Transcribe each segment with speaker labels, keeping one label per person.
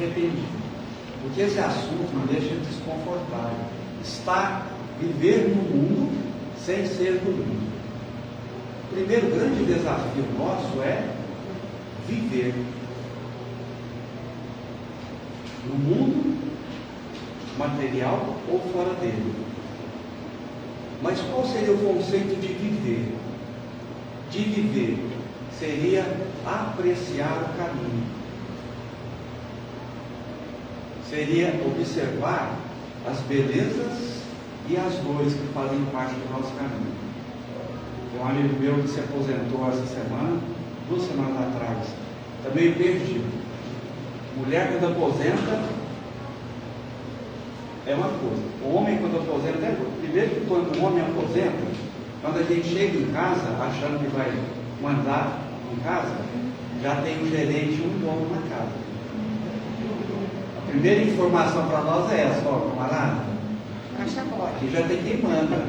Speaker 1: arrependido. Porque esse assunto me deixa desconfortável. Viver no mundo sem ser do mundo. O primeiro grande desafio nosso é viver no mundo material ou fora dele. Mas qual seria o conceito de viver? De viver seria apreciar o caminho. Seria observar as belezas e as dores que fazem parte do nosso caminho. Tem um amigo meu que se aposentou essa semana, 2 semanas atrás, está meio perdido. Mulher quando aposenta é uma coisa, o homem quando aposenta é outra. Primeiro que quando o homem aposenta, quando a gente chega em casa achando que vai mandar em casa, já tem um gerente e um dono na casa. A primeira informação para nós é essa: ó, camarada, aqui já tem quem manda.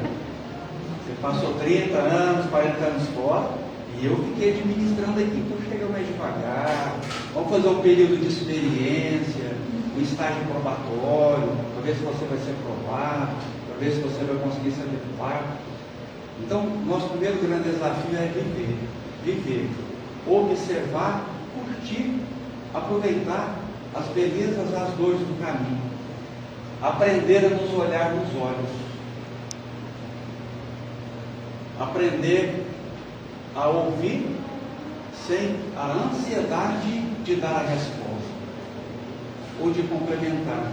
Speaker 1: Você passou 30 anos, 40 anos fora, e eu fiquei administrando aqui, então chega mais devagar, vamos fazer um período de experiência, um estágio probatório, para ver se você vai ser aprovado, para ver se você vai conseguir se adequar. Então, nosso primeiro grande desafio é viver, observar, curtir, aproveitar as belezas, as dores do caminho, aprender a nos olhar nos olhos, aprender a ouvir sem a ansiedade de dar a resposta ou de complementar.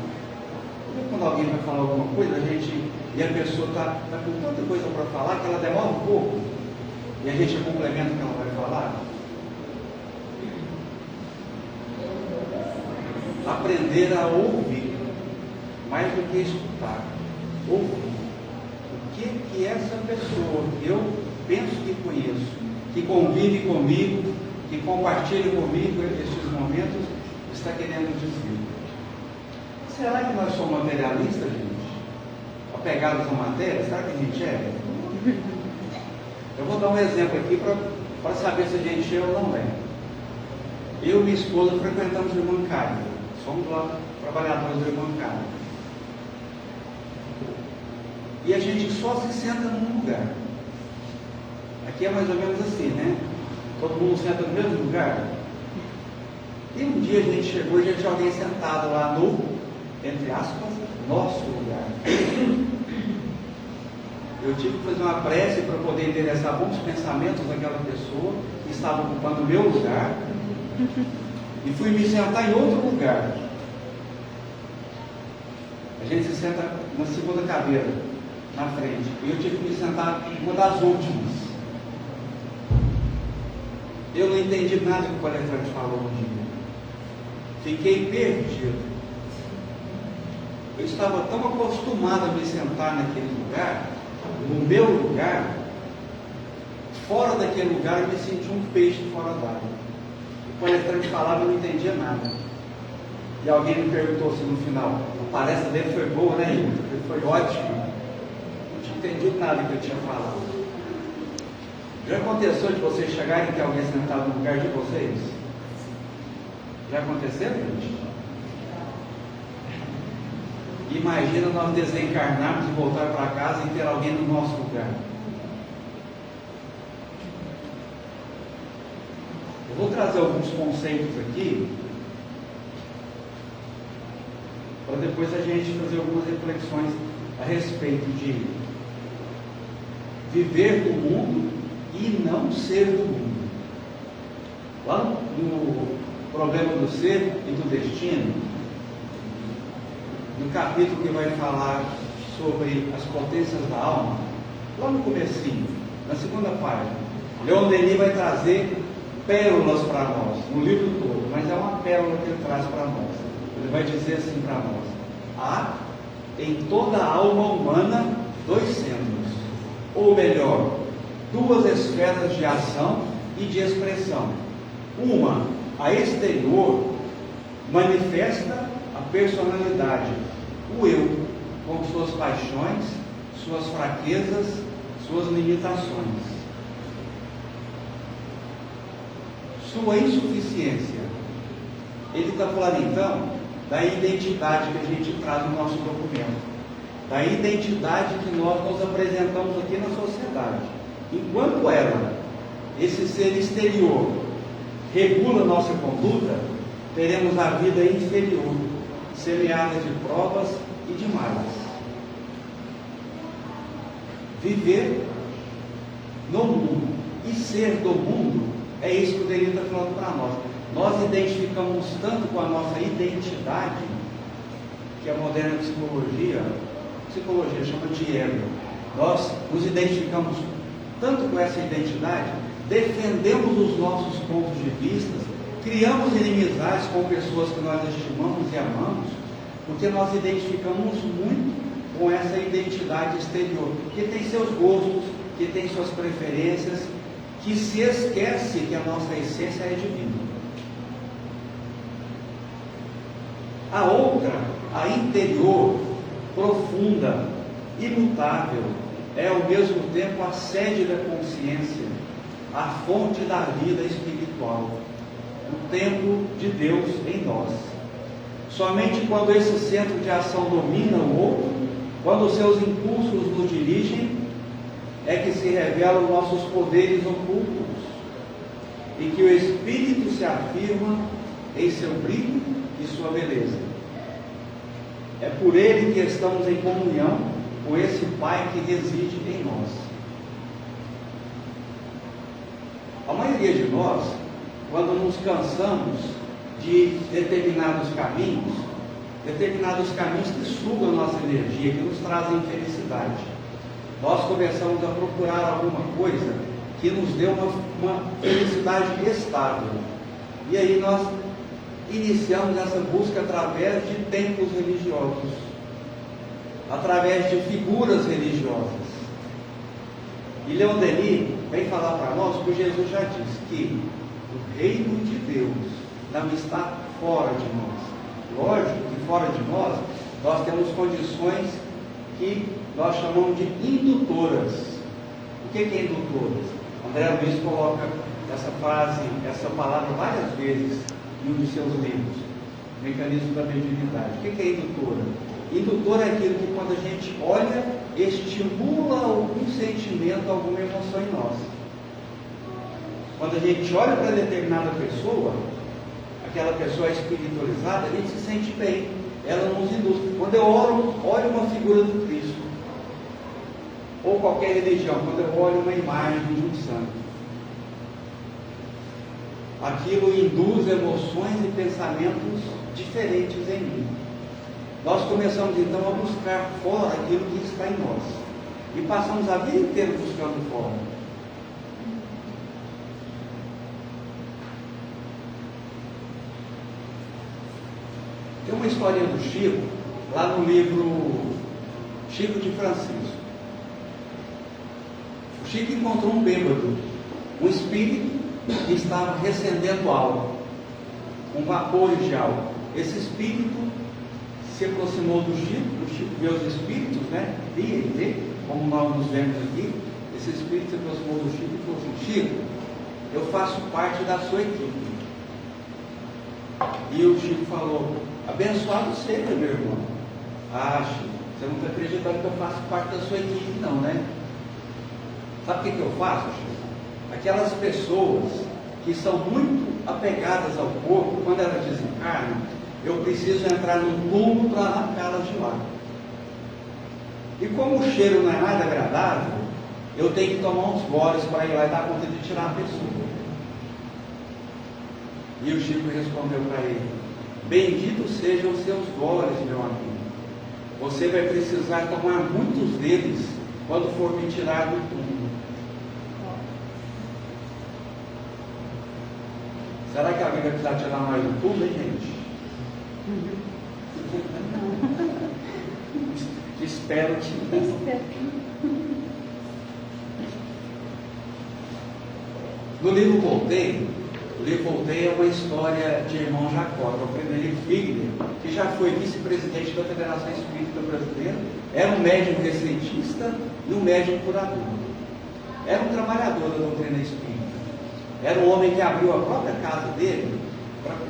Speaker 1: Porque quando alguém vai falar alguma coisa, e a pessoa está com tanta coisa para falar que ela demora um pouco, e a gente complementa o que ela vai falar. Aprender a ouvir, mais do que escutar. Ouvir. O que essa pessoa que eu penso que conheço, que convive comigo, que compartilha comigo esses momentos, está querendo dizer? Será que nós somos materialistas, gente? Apegados à matéria? Será que a gente é? Eu vou dar um exemplo aqui para saber se a gente é ou não é. Eu e minha esposa frequentamos o bancário. Somos lá trabalhadores do bancário. E a gente só se senta num lugar. Aqui é mais ou menos assim, né? Todo mundo senta no mesmo lugar. E um dia a gente chegou e já tinha alguém sentado lá no, entre aspas, nosso lugar. Eu tive que fazer uma prece para poder endereçar alguns pensamentos daquela pessoa que estava ocupando o meu lugar e fui me sentar em outro lugar. A gente se senta na segunda cadeira, na frente, e eu tive que me sentar em uma das últimas. Eu não entendi nada que o palestrante falou um dia. Fiquei perdido. Eu estava tão acostumado a me sentar naquele lugar, no meu lugar, fora daquele lugar eu me senti um peixe fora d'água. O palestrante falava e eu não entendia nada. E alguém me perguntou assim no final: a palestra dele foi boa, né, Hilton? Ele foi ótimo. Não tinha entendido nada que eu tinha falado. Já aconteceu de vocês chegarem e ter alguém sentado no lugar de vocês? Já aconteceu, gente? Imagina nós desencarnarmos e voltar para casa e ter alguém no nosso lugar. Eu vou trazer alguns conceitos aqui, para depois a gente fazer algumas reflexões a respeito de viver do mundo e não ser do mundo. Lá no Problema do Ser e do Destino, no capítulo que vai falar sobre as potências da alma, lá no comecinho, na segunda página, Leon Denis vai trazer pérolas para nós, no livro todo, mas é uma pérola que ele traz para nós. Ele vai dizer assim para nós: há em toda a alma humana 2 centros, ou melhor, 2 esferas de ação e de expressão. Uma, a exterior, manifesta a personalidade, o eu, com suas paixões, suas fraquezas, suas limitações, sua insuficiência. Ele está falando então da identidade que a gente traz no nosso documento, da identidade que nós nos apresentamos aqui na sociedade. Enquanto ela, esse ser exterior, regula nossa conduta, teremos a vida inferior, semeada de provas e de males. Viver no mundo e ser do mundo, é isso que o Denis está falando para nós. Nós identificamos tanto com a nossa identidade, que a moderna psicologia chama de ego. Nós nos identificamos tanto com essa identidade, defendemos os nossos pontos de vista, criamos inimizades com pessoas que nós estimamos e amamos, porque nós identificamos muito com essa identidade exterior, que tem seus gostos, que tem suas preferências, que se esquece que a nossa essência é divina. A outra, a interior, profunda, imutável, é ao mesmo tempo a sede da consciência, a fonte da vida espiritual, o templo de Deus em nós. Somente quando esse centro de ação domina o outro, quando os seus impulsos nos dirigem, é que se revelam nossos poderes ocultos e que o Espírito se afirma em seu brilho e sua beleza. É por ele que estamos em comunhão com esse Pai que reside em nós. A maioria de nós, quando nos cansamos de determinados caminhos que sugam nossa energia, que nos trazem felicidade, nós começamos a procurar alguma coisa que nos dê uma felicidade estável. E aí nós iniciamos essa busca através de templos religiosos, através de figuras religiosas. E Leon Denis vem falar para nós que Jesus já disse que o reino de Deus não está fora de nós. Lógico que fora de nós temos condições que nós chamamos de indutoras. O que é indutoras? André Luiz coloca essa frase, essa palavra várias vezes em um de seus livros, Mecanismo da Mediunidade. O que é indutora? Indutora é aquilo que quando a gente olha, estimula algum sentimento, alguma emoção em nós. Quando a gente olha para determinada pessoa, aquela pessoa é espiritualizada, a gente se sente bem, ela nos induz. Quando eu olho uma figura do Cristo, ou qualquer religião, quando eu olho uma imagem de um santo, aquilo induz emoções e pensamentos diferentes em mim. Nós começamos então a buscar fora aquilo que está em nós, e passamos a vida inteira buscando fora. Tem uma historinha do Chico, lá no livro Chico de Francisco. O Chico encontrou um bêbado, um espírito que estava recendendo algo, um vapor de algo. Esse espírito se aproximou do Chico, o Chico vê os espíritos, vê, como nós nos vemos aqui. Esse espírito se aproximou do Chico e falou assim: Chico, eu faço parte da sua equipe. E o Chico falou: abençoado seja, meu irmão. Ah, Chico, você não está acreditando que eu faço parte da sua equipe, não, né? Sabe o que eu faço, Chico? Aquelas pessoas que são muito apegadas ao corpo, quando elas desencarnam, eu preciso entrar no túmulo para arrancá-las de lá. E como o cheiro não é nada agradável, eu tenho que tomar uns goles para ir lá e dar conta de tirar a pessoa. E o Chico respondeu para ele: bendito sejam os seus goles, meu amigo. Você vai precisar tomar muitos deles quando for me tirar do túmulo. Será que alguém vai precisar tirar mais do túmulo, hein, gente? Espero que. No livro Voltaire, é uma história de irmão Jacó, o Frederico Figner, que já foi vice-presidente da Federação Espírita Brasileira, era um médium recentista e um médium curador. Era um trabalhador da doutrina espírita. Era um homem que abriu a própria casa dele,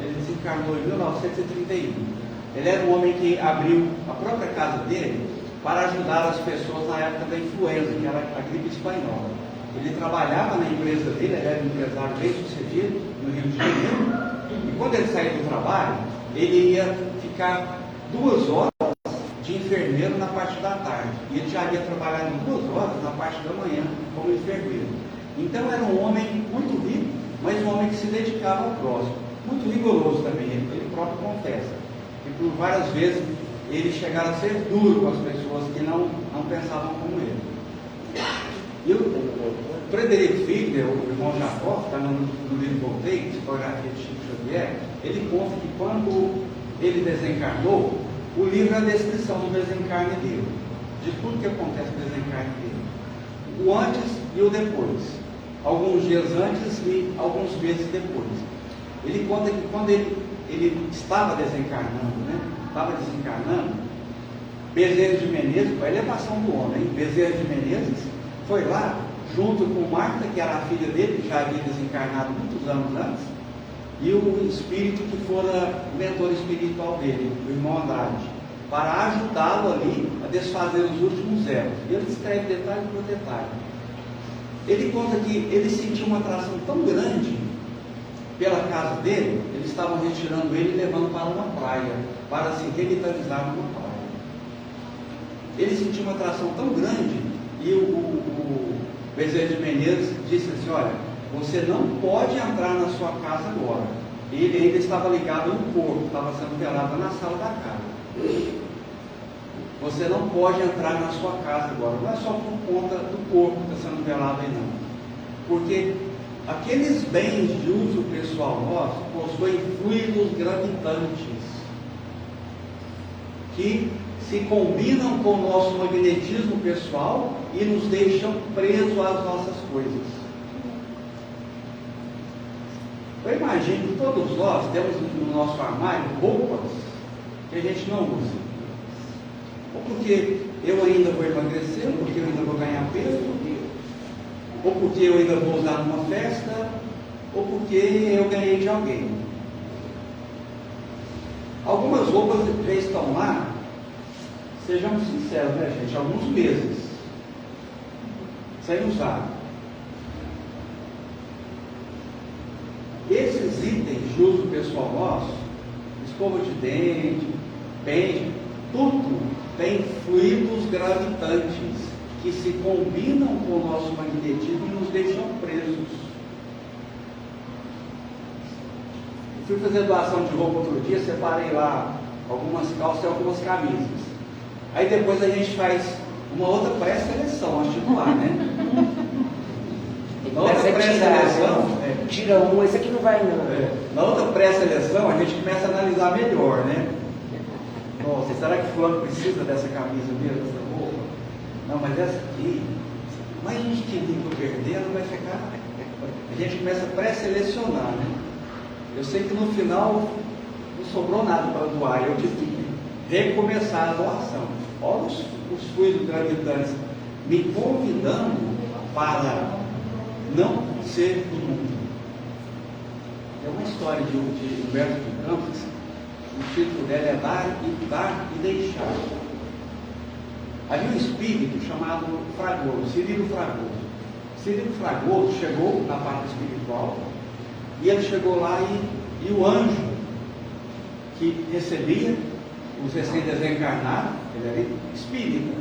Speaker 1: ele desencarnou em 1931. Ele era um homem que abriu a própria casa dele para ajudar as pessoas na época da influenza, que era a gripe espanhola. Ele trabalhava na empresa dele, ele era um empresário bem sucedido no Rio de Janeiro, e quando ele saía do trabalho, ele ia ficar 2 horas de enfermeiro na parte da tarde, e ele já ia trabalhar 2 horas na parte da manhã como enfermeiro. Então era um homem muito rico, mas um homem que se dedicava ao próximo, muito rigoroso também, ele próprio confessa, e por várias vezes ele chegara a ser duro com as pessoas que não pensavam como ele. E o Frederico Fiedler, o irmão Jacó, que está no livro Voltei, Psicografia de Chico Xavier, ele conta que quando ele desencarnou, o livro é a descrição do desencarne dele, de tudo que acontece no desencarne dele, o antes e o depois, alguns dias antes e alguns meses depois. Ele conta que quando ele estava desencarnando, Bezerra de Menezes, a elevação do homem, Bezerra de Menezes foi lá, junto com Marta, que era a filha dele, que já havia desencarnado muitos anos antes, e o espírito que fora o mentor espiritual dele, o irmão Andrade, para ajudá-lo ali a desfazer os últimos erros. E ele escreve detalhe por detalhe. Ele conta que ele sentiu uma atração tão grande pela casa dele, eles estavam retirando ele e levando para uma praia, para se revitalizar numa praia. Ele sentiu uma atração tão grande, e o Bezerra de Menezes disse assim: olha, você não pode entrar na sua casa agora. Ele ainda estava ligado no corpo, estava sendo velado na sala da casa. Você não pode entrar na sua casa agora, não é só por conta do corpo que está sendo velado aí não, porque aqueles bens de uso pessoal nosso possuem fluidos gravitantes que se combinam com o nosso magnetismo pessoal e nos deixam presos às nossas coisas. Eu imagino que todos nós temos no nosso armário roupas que a gente não usa. Ou porque eu ainda vou emagrecer, ou porque eu ainda vou ganhar peso, ou porque eu ainda vou usar numa festa, ou porque eu ganhei de alguém. Algumas roupas já estão lá, sejamos sinceros, né, gente? Alguns meses sem usar. Esses itens de uso pessoal nosso, escova de dente, pente, tudo tem fluidos gravitantes que se combinam com o nosso magnetismo e nos deixam presos. Eu fui fazer doação de roupa outro dia, separei lá algumas calças e algumas camisas. Aí depois a gente faz uma outra pré-seleção, acho que lá, né? Na outra pré-seleção,
Speaker 2: tira um, esse aqui não vai não.
Speaker 1: Na outra pré-seleção a gente começa a analisar melhor, né? Nossa, será que fulano precisa dessa camisa mesmo, dessa roupa? Não, mas essa aqui, mais uns quilinhos que eu perder, não vai ficar. A gente começa a pré-selecionar, né? Eu sei que no final não sobrou nada para doar, eu tive que recomeçar a doação. Olha os fluidos gravitantes me convidando para não ser do mundo. É uma história de Humberto de Campos, o título dela é Dar e Deixar. Havia um espírito chamado Fragoso, Cirilo Fragoso. Cirilo Fragoso chegou na parte espiritual, e ele chegou lá e o anjo que recebia os recém-desencarnados, ele era espírita,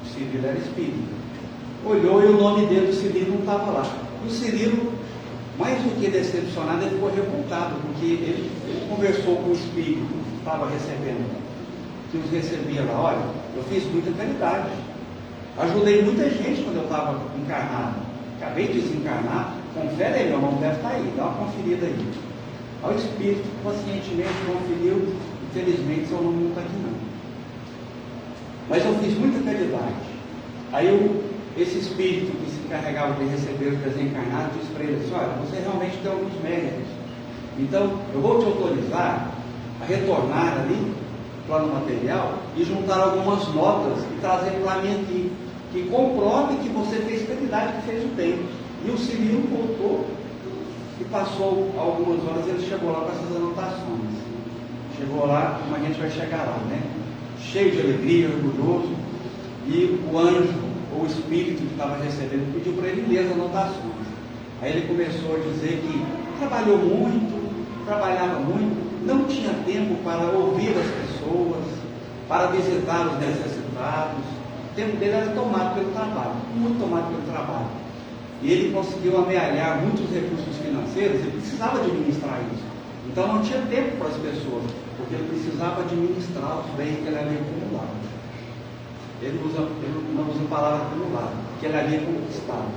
Speaker 1: o Cirilo era espírita, olhou e o nome dele, do Cirilo, não estava lá. E o Cirilo, mais do que decepcionado, ele ficou revoltado, porque ele conversou com o espírito que estava recebendo, que os recebia lá. Olha, eu fiz muita caridade, ajudei muita gente quando eu estava encarnado, acabei de desencarnar, confere aí, meu nome deve estar aí, dá uma conferida aí. Aí o espírito pacientemente conferiu, infelizmente seu nome não está aqui não. Mas eu fiz muita caridade. Aí esse espírito que se encarregava de receber os desencarnados disse para ele assim: olha, você realmente tem alguns méritos, então eu vou te autorizar a retornar ali no plano material e juntar algumas notas e trazer para mim aqui, que comprove que você fez caridade, que fez o bem. E o Cirilo voltou e passou algumas horas, ele chegou lá com essas anotações. chegou lá, como a gente vai chegar lá, né? Cheio de alegria, orgulhoso, e o anjo, ou o espírito que estava recebendo, pediu para ele ler as anotações. Aí ele começou a dizer que trabalhou muito, trabalhava muito, não tinha tempo para ouvir as pessoas, para visitar os necessitados. O tempo dele era tomado pelo trabalho, muito tomado pelo trabalho. E ele conseguiu amealhar muitos recursos financeiros e precisava administrar isso. Então não tinha tempo para as pessoas, porque ele precisava administrar os bens que ele havia acumulado. Ele não usa a palavra acumulado, que ele havia conquistado.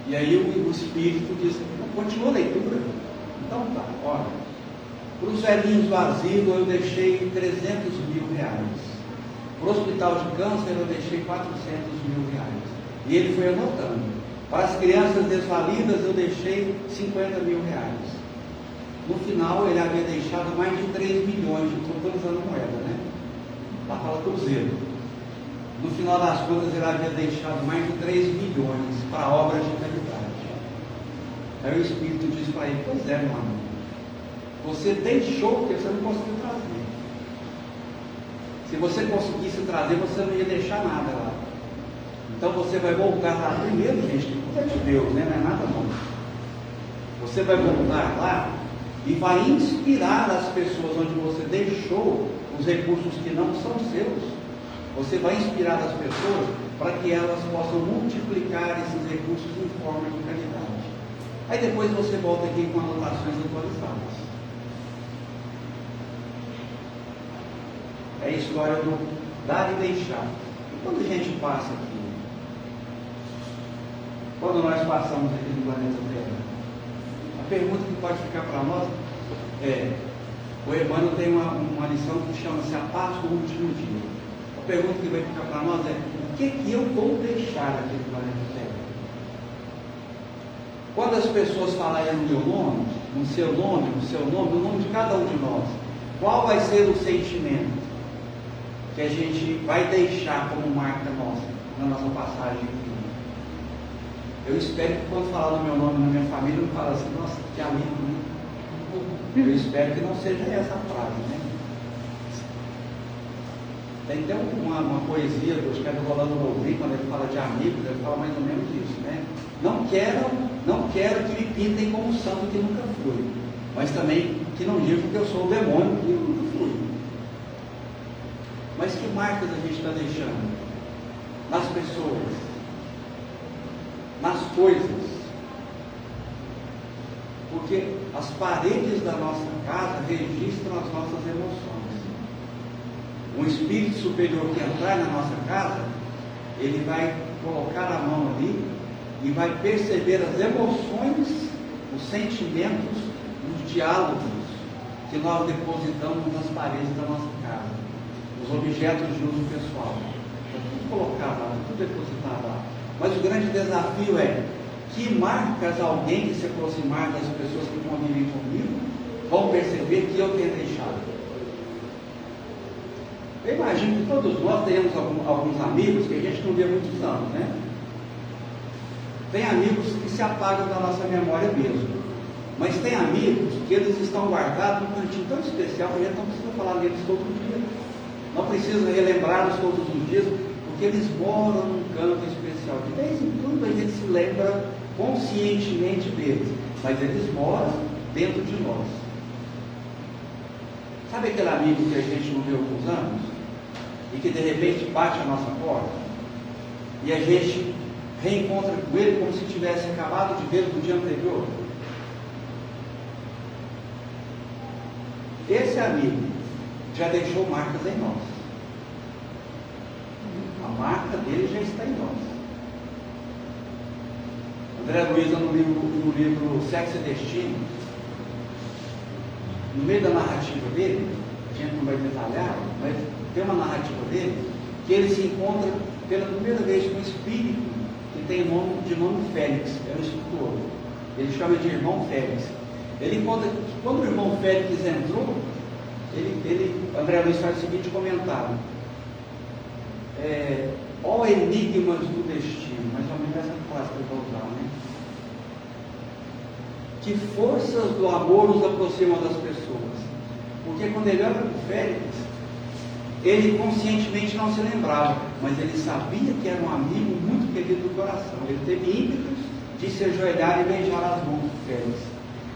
Speaker 1: E aí o Espírito diz, continua a leitura. Então tá, olha, para os velhinhos do asilo eu deixei 300 mil reais. Para o hospital de câncer eu deixei 400 mil reais. E ele foi anotando. Para as crianças desvalidas eu deixei 50 mil reais. No final ele havia deixado mais de 3 milhões, estou usando moeda, né? Lá fala cruzeiro. No final das contas ele havia deixado mais de 3 milhões para obras de caridade. Aí o Espírito diz para ele, pois é, meu amigo, você deixou porque você não conseguiu trazer. Se você conseguisse trazer, você não ia deixar nada lá. Então você vai voltar lá primeiro, gente, que coisa de Deus, né? Não é nada não. Você vai voltar lá e vai inspirar as pessoas onde você deixou os recursos que não são seus. Você vai inspirar as pessoas para que elas possam multiplicar esses recursos em forma de caridade. Aí depois você volta aqui com anotações atualizadas. É a história do dar e deixar. E quando a gente passa aqui, quando nós passamos aqui no planeta Terra, a pergunta que pode ficar para nós é, o Emmanuel tem uma lição que chama-se a paz do último dia. A pergunta que vai ficar para nós é, o que eu vou deixar aqui no planeta Terra? Quando as pessoas falarem no meu nome, no seu nome, no nome de cada um de nós, qual vai ser o sentimento que a gente vai deixar como marca nossa, na nossa passagem aqui? Eu espero que quando falar no meu nome, na minha família, não fale assim, nossa, que amigo, né? Eu espero que não seja essa a frase, né? Tem até uma poesia do Rolando Boldrin, quando ele fala de amigos, ele fala mais ou menos isso, né? Não quero que me pintem como um santo que nunca fui, mas também que não digam que eu sou o demônio que nunca fui. Mas que marcas a gente está deixando? Nas pessoas, nas coisas. Porque as paredes da nossa casa registram as nossas emoções. Um espírito superior que entrar na nossa casa, ele vai colocar a mão ali e vai perceber as emoções, os sentimentos, os diálogos que nós depositamos nas paredes da nossa casa, os objetos de uso pessoal. Está tudo colocado lá, tudo depositado lá. Mas o grande desafio é que marcas alguém que se aproximar das pessoas que convivem comigo vão perceber que eu tenho deixado. Eu imagino que todos nós temos alguns amigos que a gente não vê há muitos anos, né? Tem amigos que se apagam da nossa memória mesmo, mas tem amigos que eles estão guardados num cantinho tão especial que a gente não precisa falar deles todo dia, não precisa relembrá-los todos os dias, porque eles moram num canto especial. De vez em quando a gente se lembra conscientemente deles, mas eles moram dentro de nós. Sabe aquele amigo que a gente não vê há alguns anos e que de repente bate a nossa porta e a gente reencontra com ele como se tivesse acabado de ver no dia anterior? Esse amigo já deixou marcas em nós. A marca dele já está em nós. André Luiza, no livro Sexo e Destino, no meio da narrativa dele, a gente não vai detalhar, mas tem uma narrativa dele, que ele se encontra pela primeira vez com um espírito que tem de nome Félix, é um escritor. Ele chama de irmão Félix. Ele conta que quando o irmão Félix entrou, André Luiz faz o seguinte comentário: ó enigmas do destino, mais ou menos essa frase que eu vou usar, né? Que forças do amor nos aproximam das pessoas. Porque quando ele olha para o Félix, ele conscientemente não se lembrava, mas ele sabia que era um amigo muito querido do coração. Ele teve ímpetos de se ajoelhar e beijar as mãos do Félix.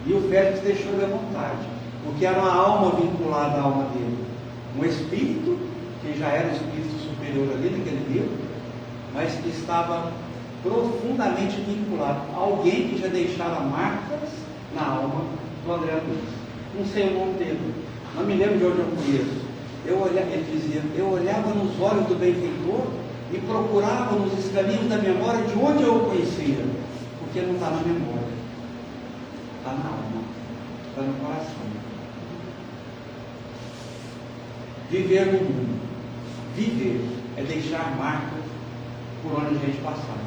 Speaker 1: E o Félix deixou ele à vontade, porque era uma alma vinculada à alma dele. Um espírito, que já era um espírito superior ali naquele livro, mas que estava profundamente vinculado a alguém que já deixara marcas na alma do André Luiz. Não sei o nome dele, não me lembro de onde eu conheço. Ele dizia, eu olhava nos olhos do benfeitor e procurava nos escaninhos da memória de onde eu o conhecia, porque não está na memória, está na alma, está no coração. Viver no mundo, viver é deixar marcas por onde a gente passar.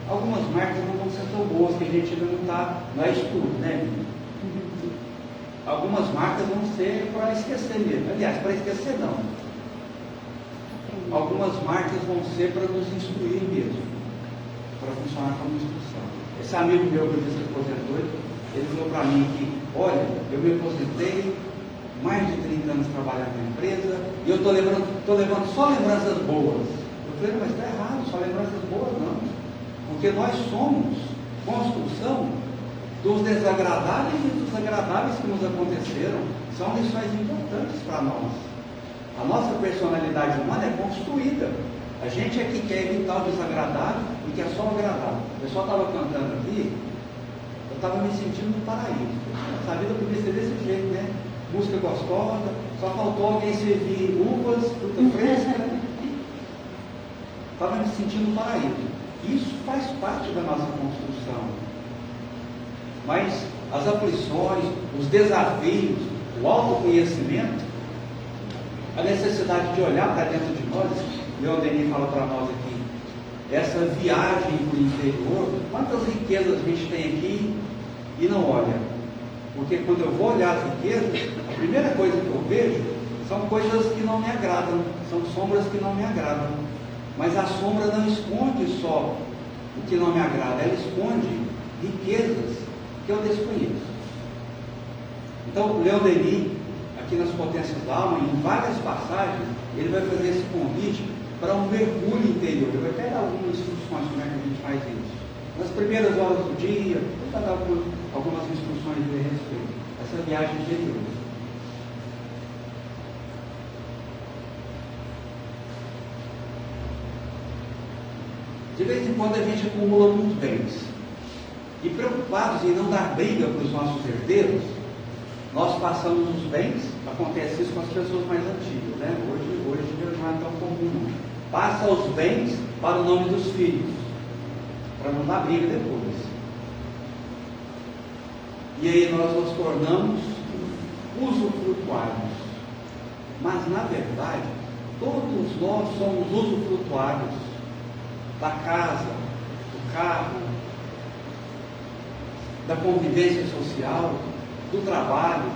Speaker 1: Algumas marcas não vão ser tão boas, que a gente ainda não está, não é estudo, né? Algumas marcas vão ser para esquecer mesmo. Aliás, para esquecer não. Algumas marcas vão ser para nos instruir mesmo, para funcionar como instrução. Esse amigo meu que disse que aposentou, ele falou para mim que, olha, eu me aposentei, mais de 30 anos trabalhando na empresa, e eu estou levando só lembranças boas. Eu falei, mas está errado, só lembranças boas não. Porque nós somos construção dos desagradáveis e dos agradáveis que nos aconteceram. São lições importantes para nós. A nossa personalidade humana é construída. A gente é que quer evitar o desagradável e quer só o agradável. O pessoal estava cantando aqui, eu estava me sentindo no paraíso. Essa vida podia ser desse jeito, né? Música gostosa, só faltou alguém servir uvas, fruta fresca. Estava me sentindo no paraíso. Isso faz parte da nossa construção. Mas as aflições, os desafios, o autoconhecimento, a necessidade de olhar para dentro de nós, Leon Denis fala para nós aqui, essa viagem para o interior, quantas riquezas a gente tem aqui e não olha? Porque quando eu vou olhar as riquezas, a primeira coisa que eu vejo são coisas que não me agradam, são sombras que não me agradam. Mas a sombra não esconde só o que não me agrada, ela esconde riquezas que eu desconheço. Então, Leon Denis, aqui nas Potências da Alma, em várias passagens, ele vai fazer esse convite para um mergulho interior. Ele vai até dar algumas instruções como é que a gente faz isso. Nas primeiras horas do dia, ele vai dar algumas instruções a respeito dessa viagem interior. De vez em quando a gente acumula muitos bens. E preocupados em não dar briga para os nossos herdeiros, nós passamos os bens, acontece isso com as pessoas mais antigas, né? Hoje não é tão comum. Passa os bens para o nome dos filhos, para não dar briga depois. E aí nós nos tornamos usufrutuários. Mas na verdade, todos nós somos usufrutuários da casa, do carro, da convivência social, do trabalho.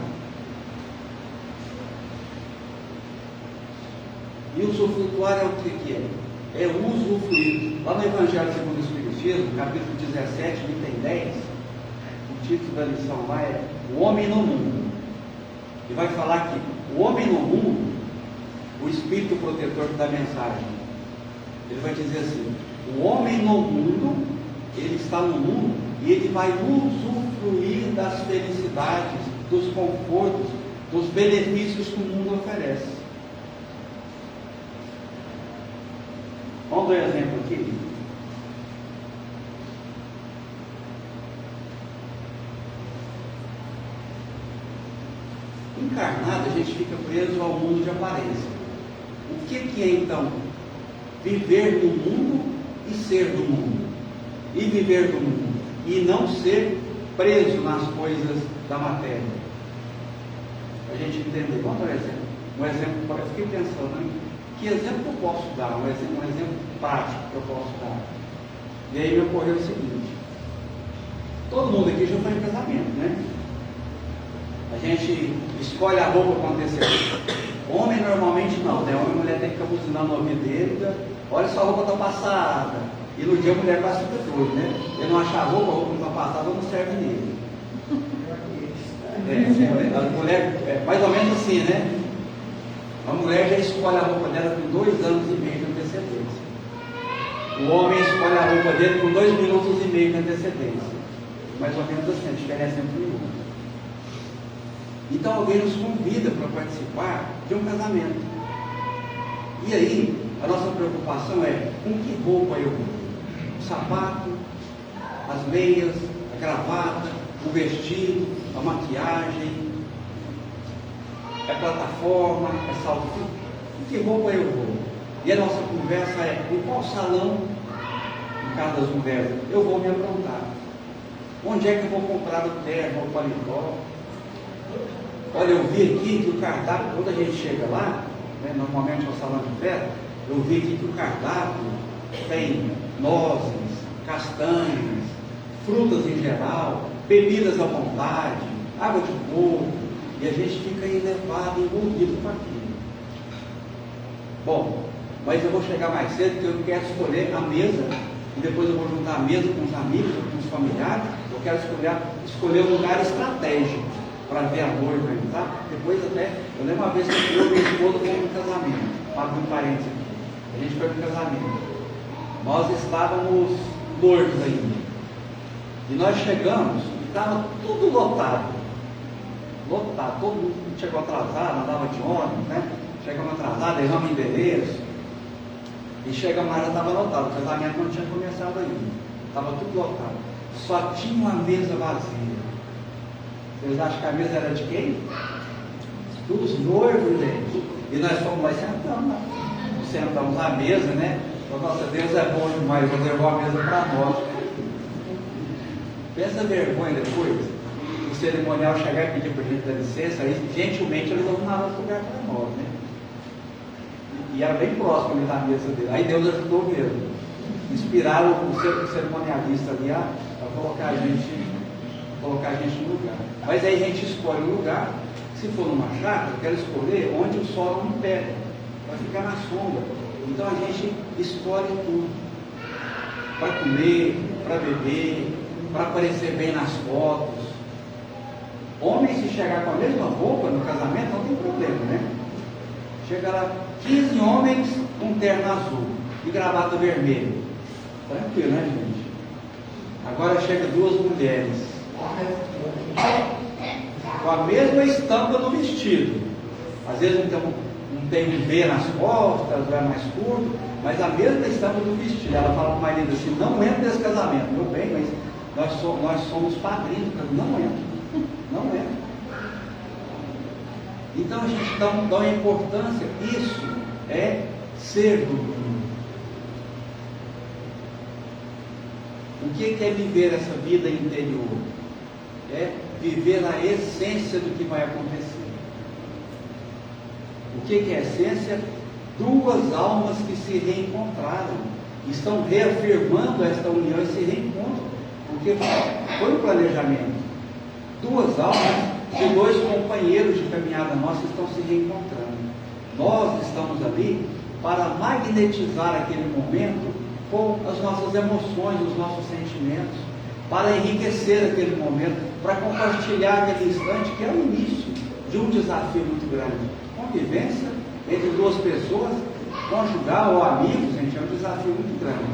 Speaker 1: E o usufrutuar é o que é? É usufruir. Lá no Evangelho segundo o Espiritismo, capítulo 17, item 10, o título da lição lá é O Homem no Mundo. E vai falar que o homem no mundo, o Espírito protetor da mensagem, ele vai dizer assim, o homem no mundo, ele está no mundo, e ele vai usufruir das felicidades, dos confortos, dos benefícios que o mundo oferece. Vamos dar um exemplo aqui. Encarnado, a gente fica preso ao mundo de aparência. O que é então viver no mundo e ser do mundo? E viver do mundo e não ser preso nas coisas da matéria. A gente entender. Vamos dar um exemplo. Eu fiquei pensando, né? Que exemplo eu posso dar? Um exemplo prático que eu posso dar. E aí me ocorreu o seguinte: todo mundo aqui já foi em casamento, né? A gente escolhe a roupa para acontecer. Homem normalmente não, né? Homem e mulher tem que ficar buzinando no ouvido dele. Olha, sua roupa está passada. E no dia a mulher quase fica doida, né? Ele não achar a roupa não está passada, não serve nele. A mulher, mais ou menos assim, né? A mulher já escolhe a roupa dela com 2 anos e meio de antecedência. O homem escolhe a roupa dele com 2 minutos e meio de antecedência. Mais ou menos assim, a diferença entre um e outro. Então alguém nos convida para participar de um casamento. E aí, a nossa preocupação é com que roupa eu vou? O sapato, as meias, a gravata, o vestido, a maquiagem, a plataforma, é salto. Com que roupa eu vou? E a nossa conversa é, em qual salão, no caso das mulheres, eu vou me aprontar? Onde é que eu vou comprar o terno, o paletó? Olha, eu vi aqui que o cardápio, quando a gente chega lá, né, normalmente no salão de festa, eu vi aqui que o cardápio tem nozes, castanhas, frutas em geral, bebidas à vontade, água de coco, e a gente fica elevado, envolvido com aquilo. Bom, mas eu vou chegar mais cedo porque eu quero escolher a mesa, e depois eu vou juntar a mesa com os amigos, com os familiares, eu quero escolher um lugar estratégico para ver a noiva, tá? Depois até, eu lembro uma vez que eu e minha esposa fomos no casamento, abri um parênteses aqui, a gente foi no casamento, nós estávamos noivos ainda, e nós chegamos, estava tudo lotado, todo mundo chegou atrasado, andava de ônibus, né? Chegamos atrasados, erramos endereço, e chegamos lá, já estava lotado, o casamento não tinha começado ainda, estava tudo lotado, só tinha uma mesa vazia. Vocês acham que a mesa era de quem? Dos noivos, gente. E nós fomos lá e sentamos à mesa, né? Nossa, Deus é bom demais, reservou a mesa para nós. Pensa a vergonha depois, o cerimonial chegar e pedir para a gente dar licença, aí gentilmente eles arrumaram outro lugar para nós, né? E era bem próximo ali da mesa dele. Aí Deus ajudou mesmo. Inspiraram o cerimonialista ali a colocar a gente no lugar. Mas aí a gente escolhe um lugar, se for numa chácara, eu quero escolher onde o sol não pega, vai ficar na sombra. Então a gente escolhe tudo. Para comer, para beber, para aparecer bem nas fotos. Homem, se chegar com a mesma roupa no casamento, não tem problema, né? Chega lá, 15 homens com terno azul e gravata vermelha. Tranquilo, né, gente? Agora chega 2 mulheres com a mesma estampa do vestido. Às vezes não tem um V nas costas, é mais curto, mas a mesma estampa do vestido. Ela fala para o marido assim, não entra nesse casamento. Meu bem, mas nós somos padrinhos, não entra, não entra. Então a gente dá uma importância, isso é ser do mundo. O que é viver essa vida interior? É viver a essência do que vai acontecer. O que é a essência? 2 almas que se reencontraram, estão reafirmando esta união e se reencontram, porque foi um planejamento. 2 almas de 2 companheiros de caminhada nossa estão se reencontrando. Nós estamos ali para magnetizar aquele momento com as nossas emoções, os nossos sentimentos, para enriquecer aquele momento, para compartilhar aquele instante que é o início de um desafio muito grande. Convivência entre 2 pessoas, conjugal ou amigos, gente, é um desafio muito grande.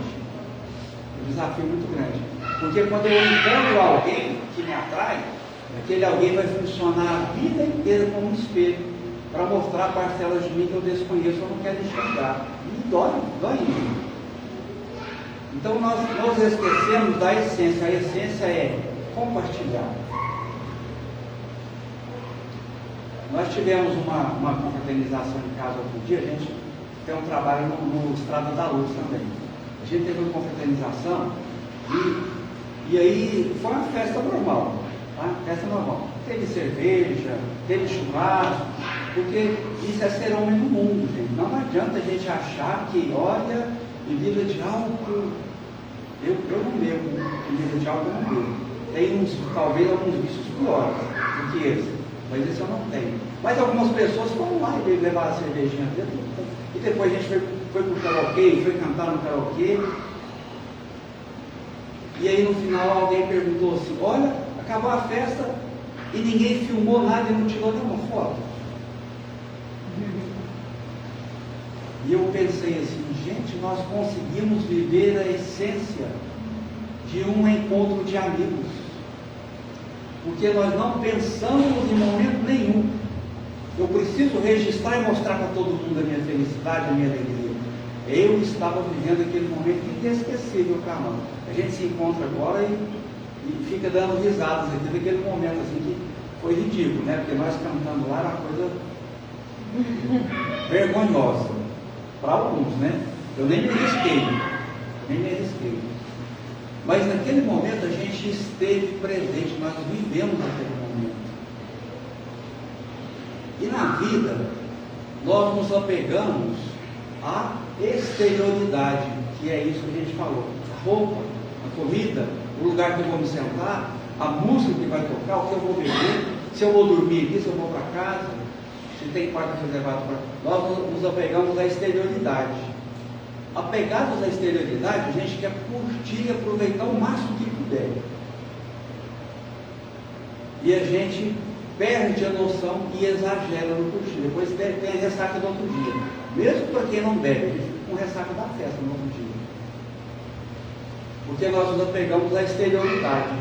Speaker 1: Um desafio muito grande. Porque quando eu encontro alguém que me atrai, aquele alguém vai funcionar a vida inteira como um espelho, para mostrar parcelas de mim que eu desconheço, eu não quero enxergar. E dói em mim. Então nós esquecemos da essência. A essência é compartilhar. Nós tivemos uma confraternização em casa outro dia, a gente tem um trabalho no Estrada da Luz também. A gente teve uma confraternização e aí foi uma festa normal, tá? Festa normal. Teve cerveja, teve churrasco, porque isso é ser homem no mundo, gente. Não adianta a gente achar que, olha, bebida de álcool, eu não bebo, bebida de álcool eu não bebo. Tem talvez alguns vícios piores do que esse, mas esse eu não tenho. Mas algumas pessoas foram lá e levaram a cervejinha dentro, e depois a gente foi pro karaokê, foi cantar no karaokê, e aí no final alguém perguntou assim, olha, acabou a festa, E ninguém filmou nada e não tirou nenhuma foto. E eu pensei assim, gente, nós conseguimos viver a essência de um encontro de amigos. Porque nós não pensamos em momento nenhum. Eu preciso registrar e mostrar para todo mundo a minha felicidade, a minha alegria. Eu estava vivendo aquele momento inesquecível para nós. A gente se encontra agora e fica dando risadas aqui daquele momento assim que foi ridículo, né? Porque nós cantando lá era uma coisa vergonhosa. Para alguns, né? Eu nem me arrisquei. Mas naquele momento a gente esteve presente, nós vivemos aquele momento. E na vida, nós nos apegamos à exterioridade, que é isso que a gente falou. A roupa, a comida, o lugar que eu vou me sentar, a música que vai tocar, o que eu vou beber, se eu vou dormir aqui, se eu vou para casa, se tem quarto reservado para... Nós nos apegamos à exterioridade. Apegados à exterioridade, a gente quer curtir e aproveitar o máximo que puder. E a gente perde a noção e exagera no curtir. Depois tem a ressaca do outro dia. Mesmo para quem não bebe, ele fica com ressaca da festa no outro dia. Porque nós nos apegamos à exterioridade.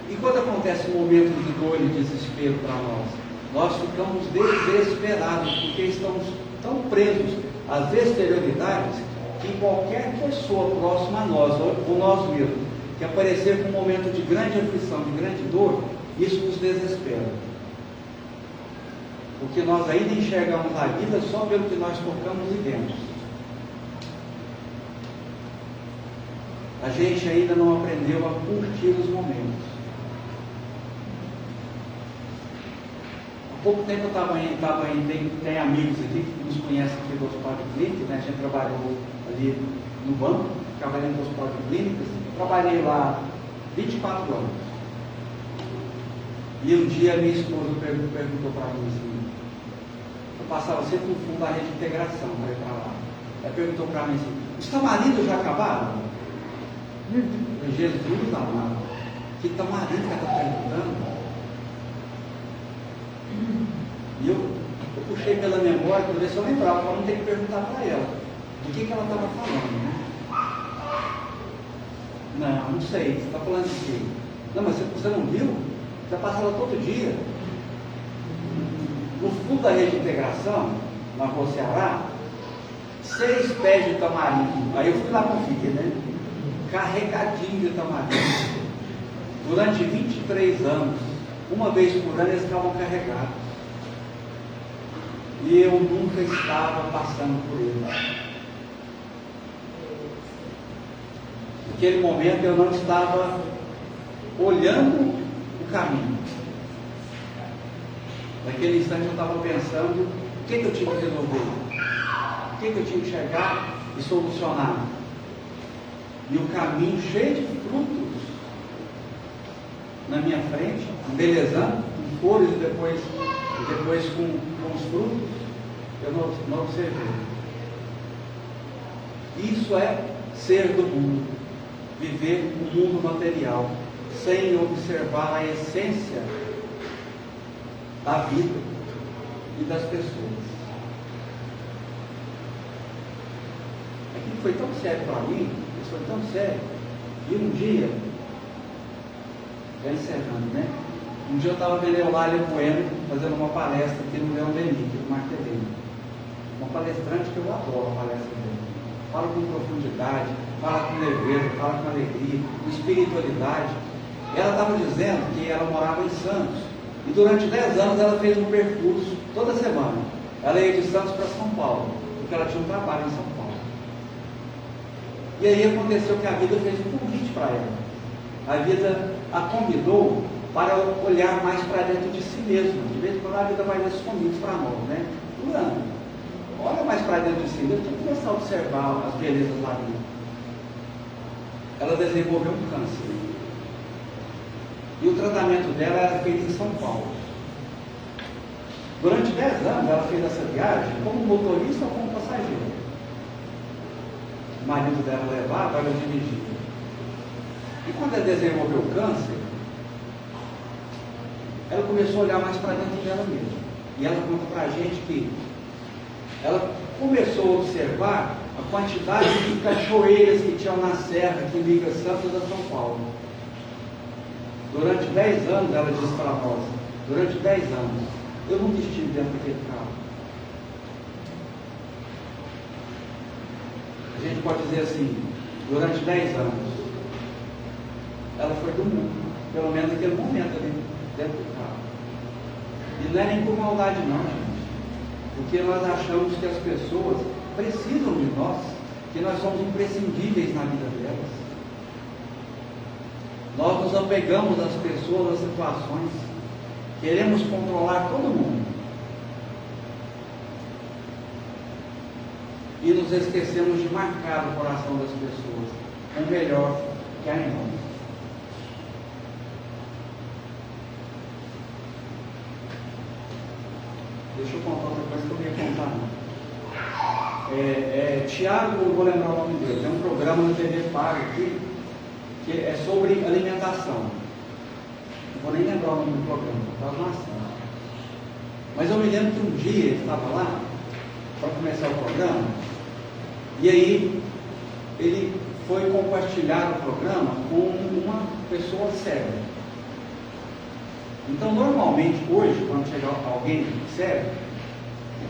Speaker 1: E quando acontece um momento de dor e desespero para nós ficamos desesperados, porque estamos tão presos às exterioridades que qualquer pessoa próxima a nós, ou nós mesmos, que aparecer com um momento de grande aflição, de grande dor, isso nos desespera. Porque nós ainda enxergamos a vida só pelo que nós tocamos e vemos. A gente ainda não aprendeu a curtir os momentos. Há pouco tempo tem amigos aqui que nos conhecem aqui do Hospital de Clínicas, né? A gente trabalhou ali no banco, trabalhei no Hospital de Clínicas, trabalhei lá 24 anos. E um dia minha esposa perguntou para mim assim, eu passava sempre no fundo da rede de integração para ir para lá. Ela perguntou para mim assim, os tamarindos já acabaram? Jesus amado, que tamarindo que ela está perguntando? E eu puxei pela memória para ver se eu lembrava, para não ter que perguntar para ela do que ela estava falando, né? Não sei, você está falando de quê? Não, mas você não viu? Você passava todo dia. No fundo da rede de integração, na Rua Ceará, 6 pés de tamarindo. Aí eu fui lá conferir, né? Carregadinho de tamarindo. Durante 23 anos, uma vez por ano eles ficavam carregados. E eu nunca estava passando por ele. Naquele momento eu não estava olhando o caminho. Naquele instante eu estava pensando o que eu tinha que resolver, o que eu tinha que chegar e solucionar. E o caminho cheio de frutos na minha frente, embelezando, com flores e depois com os frutos, eu não observei. Isso é ser do mundo, viver o mundo material, sem observar a essência da vida e das pessoas. Aquilo foi tão sério para mim, isso foi tão sério, e um dia, já encerrando, né? Um dia eu estava vendo Eulália Bueno fazendo uma palestra aqui no Leão Denis, no Marquezinho. Uma palestrante que eu adoro a palestra dele. Fala com profundidade, fala com leveza, fala com alegria, com espiritualidade. Ela estava dizendo que ela morava em Santos. E durante 10 anos ela fez um percurso toda semana. Ela ia de Santos para São Paulo, porque ela tinha um trabalho em São Paulo. E aí aconteceu que a vida fez um convite para ela. A vida a convidou para olhar mais para dentro de si mesma. De vez em quando a vida vai nesses convites para nós, né? Durante. Olha mais para dentro de si mesmo, tem que começar a observar as belezas lá dentro. Ela desenvolveu um câncer. E o tratamento dela era feito em São Paulo. Durante 10 anos ela fez essa viagem como motorista ou como passageiro. O marido dela levava, ela dirigia. E quando ela desenvolveu o câncer, ela começou a olhar mais para dentro dela mesma. E ela conta para a gente que ela começou a observar a quantidade de cachoeiras que tinham na serra que liga Santos a São Paulo. Durante 10 anos, ela disse para nós, durante 10 anos, eu nunca estive dentro daquele carro. A gente pode dizer assim, durante 10 anos, ela foi do mundo, pelo menos naquele momento ali, dentro do carro. E não é nem por maldade não, gente, porque nós achamos que as pessoas precisam de nós, que nós somos imprescindíveis na vida delas. Nós nos apegamos às pessoas, às situações, queremos controlar todo mundo. E nos esquecemos de marcar o coração das pessoas, o melhor que há em nós. Deixa eu contar outra coisa que eu ia contar. Tiago, eu vou lembrar o nome dele, tem um programa na TV Paga aqui, que é sobre alimentação. Não vou nem lembrar o nome do programa, estava nascendo. Mas eu me lembro que um dia ele estava lá, para começar o programa, e aí ele foi compartilhar o programa com uma pessoa cega. Então, normalmente, hoje, quando chegar alguém cego,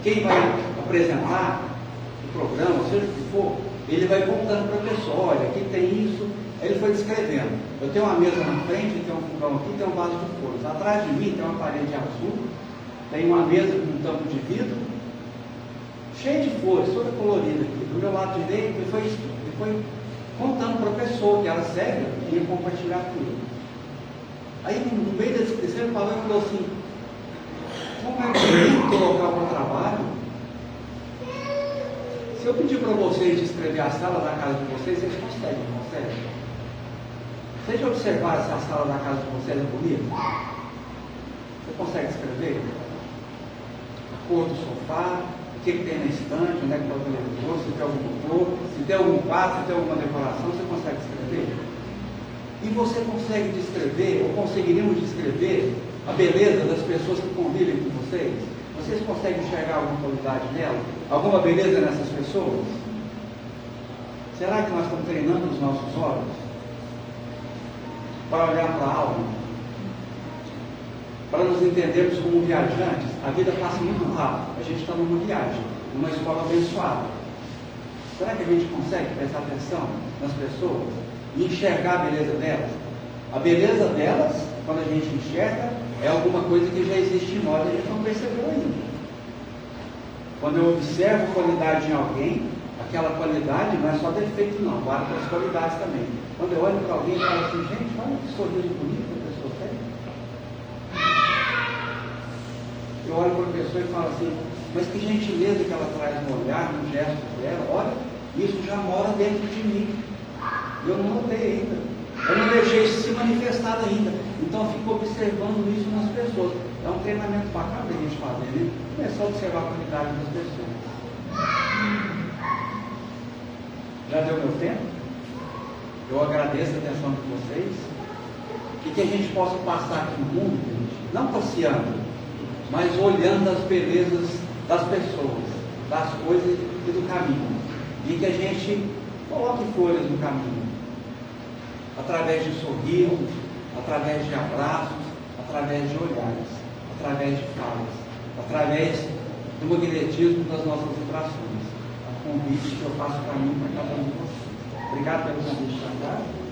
Speaker 1: quem vai apresentar o programa, seja o que for, ele vai contando para a pessoa, olha, aqui tem isso. Ele foi descrevendo. Eu tenho uma mesa na frente, tem um fogão aqui, tem um vaso de flores. Atrás de mim tem uma parede azul, tem uma mesa com um tampo de vidro, cheia de flores, toda colorida aqui. Do meu lado direito, ele foi contando para a pessoa que era cega e ia compartilhar tudo. Aí, no meio da descrição, ele falou assim, como é que eu vou colocar para o trabalho? Se eu pedir para vocês descrever a sala da casa de vocês, vocês conseguem, não conseguem? Vocês já observaram se a sala da casa de vocês é bonita? Você consegue escrever? A cor do sofá, o que tem na estante, onde é que está o televisor, se tem algum motor, se tem algum quadro, se tem alguma decoração, você consegue escrever? E você consegue descrever, ou conseguiríamos descrever, a beleza das pessoas que convivem com vocês? Vocês conseguem enxergar alguma qualidade nela? Alguma beleza nessas pessoas? Será que nós estamos treinando os nossos olhos para olhar para a alma? Para nos entendermos como viajantes? A vida passa muito rápido. A gente está numa viagem, numa escola abençoada. Será que a gente consegue prestar atenção nas pessoas e enxergar a beleza delas? A beleza delas, quando a gente enxerga, é alguma coisa que já existe em nós e a gente não percebeu ainda. Quando eu observo qualidade em alguém, aquela qualidade não é só defeito não, guarda as qualidades também. Quando eu olho para alguém e falo assim, gente, olha que sorriso bonito que a pessoa tem. Eu olho para a pessoa e falo assim, mas que gentileza que ela traz no olhar, no gesto dela, olha, isso já mora dentro de mim. Eu não notei ainda. Eu não deixei isso se manifestar ainda. Então eu fico observando isso nas pessoas. É um treinamento bacana da gente fazer, né? Começar a observar a qualidade das pessoas. Já deu meu tempo? Eu agradeço a atenção de vocês. E que a gente possa passar aqui no mundo, gente, não passeando, mas olhando as belezas das pessoas, das coisas e do caminho. E que a gente coloque flores no caminho. Através de sorrisos, através de abraços, através de olhares, através de falas, através do magnetismo das nossas vibrações. A convite que eu faço para mim, para cada um de vocês. Obrigado pelo convite, Santiago.